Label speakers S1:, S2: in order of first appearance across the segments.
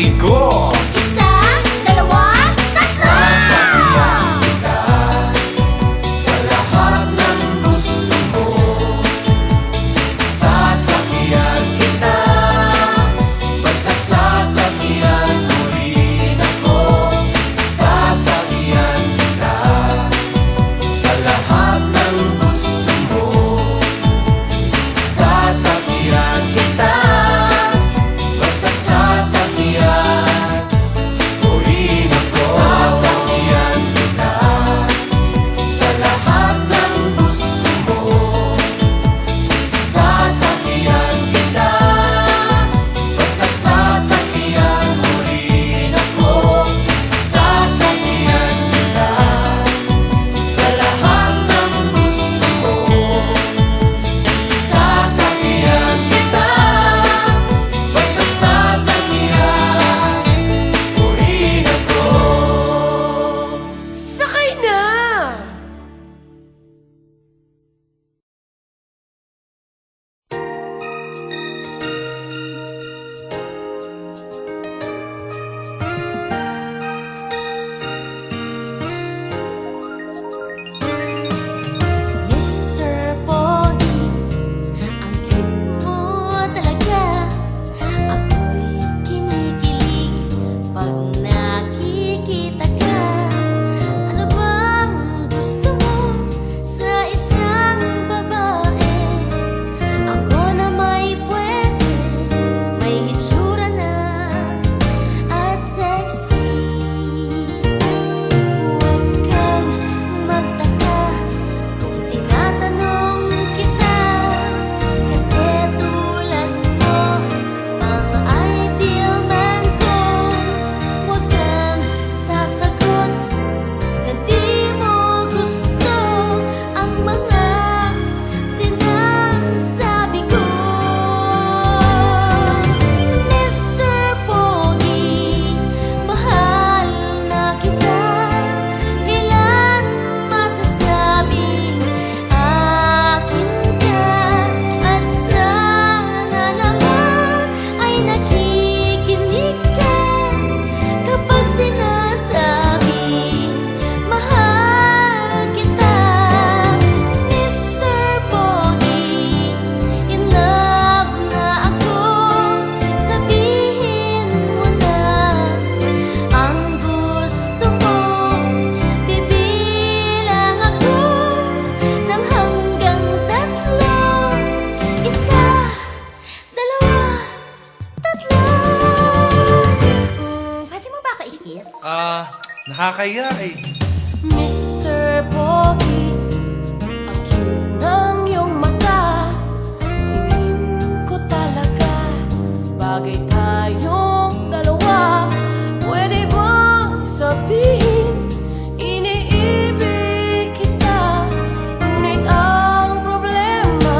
S1: hatid ko.
S2: Isa, dalawa, tatlo!
S1: Sasakyan kita sa lahat ng gusto mo. Sasakyan kita, basta't sasakyan mo rin ako. Sasakyan kita sa lahat ng gusto mo. Sasakyan kita, basta't sasakyan mo rin ako. Sasakyan kita sa lahat ng gusto mo. Sasakyan kita, basta't sasakyan mo rin ako. Sasakyan kita sa lahat ng gusto mo. Sasakyan kita, basta't sasakyan mo rin ako.
S3: Sakay na!
S2: Mr. Pogi, ang cute mo talaga. Ako'y kinikilig pag nakikita ka. Ano bang gusto mo sa isang babae? Ako na may pwede, may hitsura na at sexy. Huwag kang magtaka kung tinatanong kita, kasi tulad mo ang ideal man ko. Huwag kang sasagot na di mo gusto ang mga sinasabi ko. Mr. Pogi, mahal na kita. Kailan masasabing akin ka? At sana naman ay nakikinig ka kapag sinasabing mahal kita. Mr. Pogi, in love na ako. Sabihin mo na ang gusto mo. Bibilang ako ng hanggang tatlo. Isa, dalawa, tatlo. Pwede mo ba ka-i-kiss?
S1: Nakakaya eh.
S3: Mr. Pogi, ang cute ng iyong mata. Tingin ko talaga bagay tayong dalawa. Pwede bang sabihin iniibig kita? Ngunit ang problema,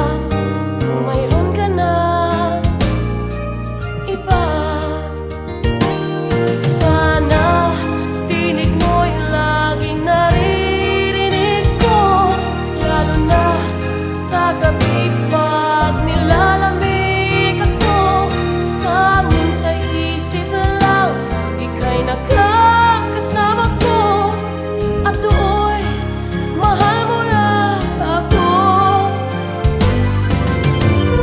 S3: kung mayroon ka na iba. Sana tinig mo'y laging naririnig ko, lalo na sa gabi pag nilalamig ako. Tanging sa isip lang, ika'y nakakasama ko, at do'y mahal mo na ako.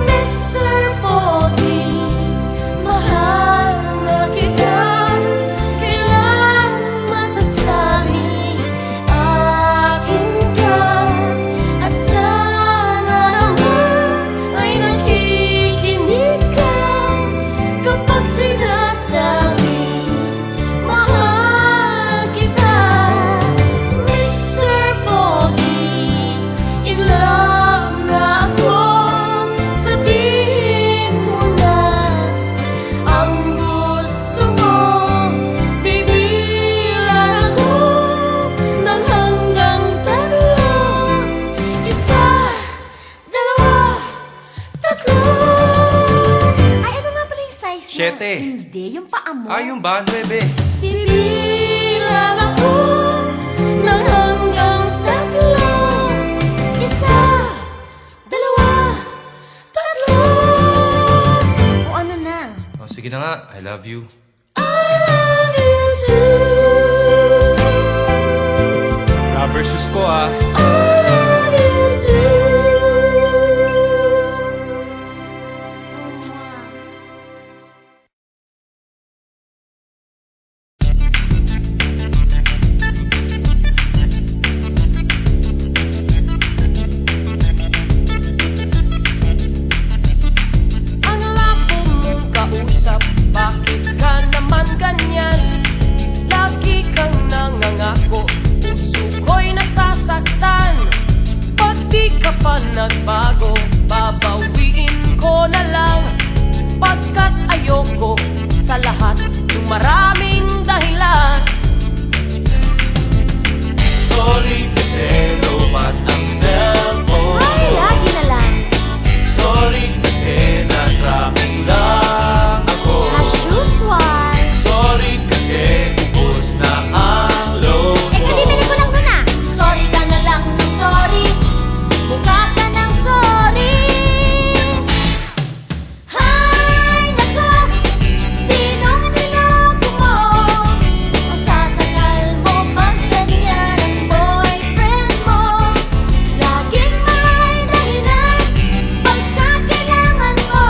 S3: Mr. Pogi, mahal na kita. Kailan masasabing akin ka? At sana naman ay nakikinig ka kapag sinasabing mahal kita. Mr. Pogi, in love na ako. Sabihin mo na ang gusto mo. Bibilang ako ng hanggang tatlo. Isa, dalawa, tatlo. Ay, ano nga pala yung size mo?
S1: 7.
S2: Hindi, yung paa mo.
S1: Yung ba? 9.
S2: Bibilang ako ng hanggang tatlo. Isa, dalawa, tatlo. O ano na?
S1: Sige na nga, I love you.
S2: I
S3: love you too.
S1: Rubber shoes ko ah.
S3: I love you too.
S4: Ang labo mong kausap, bakit ka naman ganyan? Lagi kang nangangako, puso ko'y nasasaktan. Pag di ka pa nagbago, babawiin ko na lang. Pagkat ayoko sa lahat yung maraming dahilan.
S1: Sorry kasi lumat ang cellphone
S2: Ay,
S1: ko.
S2: lagi na lang.
S1: Sorry kasi na-traffic lang ako.
S2: As usual.
S1: Sorry kasi ubos na ang loob
S2: Eh,
S1: ko.
S2: kasi ko lang muna. Sorry ka na lang ng sorry. Mukha ka ng sorry. Hay, nako. Sinong niloko mo? Masasakal mo pag ganyan ang boyfriend mo. Laging may dahilan pagka kailangan mo.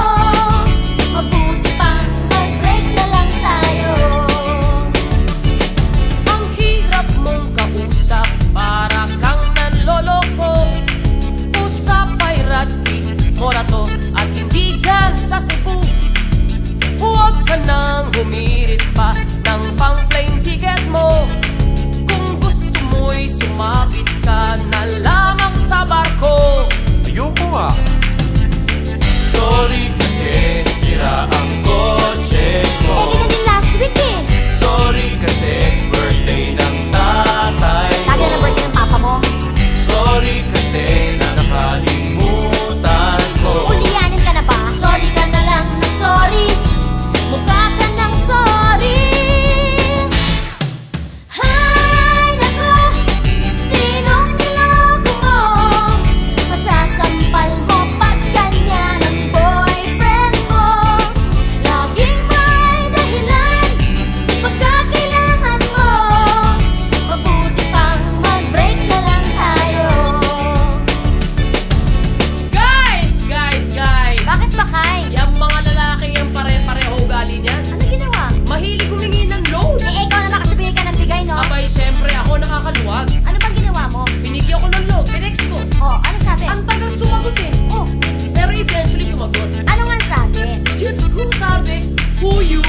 S2: Mabuti pang mag-break na lang tayo.
S4: Ang hirap mong kausap, para kang nanloloko. Usapay Radsky, Morato, at hindi dyan sa Cebu. Huwag ka nang humirit pa ng pang-plane ticket mo. Kung gusto mo'y sumabit ka na lamang sa barko.
S1: Ayoko ah. Sorry kasi sira ang kotse ko.
S2: Eh, di na din last week eh.
S1: Sorry kasi birthday ng tatay
S2: Lagi
S1: ko.
S2: na birthday ng papa mo.
S1: Sorry kasi na nakalimutan ko.
S2: Ulianin ka na ba? Sorry ka na lang ng sorry. Mukha ka ng sorry. Hay, nako. Sinong niloko mo? Masasampal mo pag ganyan ang boyfriend mo. Laging may dahilan pagka kailangan mo. Mabuti pang mag-break na lang tayo.
S4: Guys!
S2: Bakit ba, Kai?
S4: Yung mga lalaki yung pare-pareho ugali niyan.
S2: Ano ginawa?
S4: Mahilig humingi ng loan.
S2: Eh, ikaw naman kasi bigay ka ng bigay, no?
S4: Abay, syempre ako nakakaluwag.
S2: Ano bang ginawa mo?
S4: Binigyan ko ng loan, tinext ko.
S2: Oh, ano sabi?
S4: Ang tagal sumagot eh.
S2: Oh,
S4: Pero eventually sumagot.
S2: ano nga sabi?
S4: Diyos ko, sabi, who you